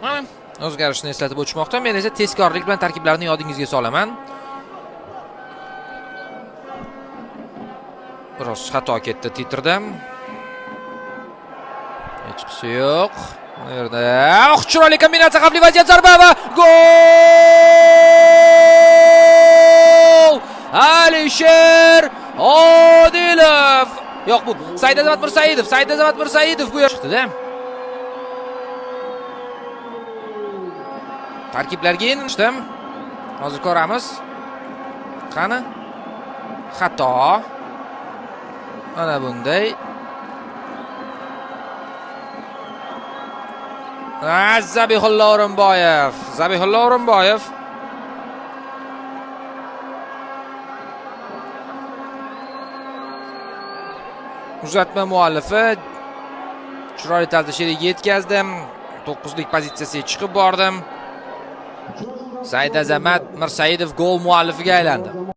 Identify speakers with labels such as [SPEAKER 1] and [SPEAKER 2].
[SPEAKER 1] Mana o'zgarishni eslatib o'tishmoqda. Men esa tezkorlik bilan tarkiblarni yodingizga solaman. Biroz xato ketdi titrda. Hech qisi yo'q. Bu yerda chiroyli kombinatsiya, xavfli vaziyat, zarba va gol! Alisher Odilov. Yo'q, bu Saidazamat Mirsaidov bu chiqdi-da. Tarkiblarga enishdim. Hozir ko'ramiz. Qani? Xato. Mana bunday. Zabihullo O'rinboyev. Uzatma muallifi chiroyli tarzda sheriga yetkazdim. 9lik pozitsiyasiga chiqib bordim. Saidazamat Mirsaidov gol muallifiga aylandi.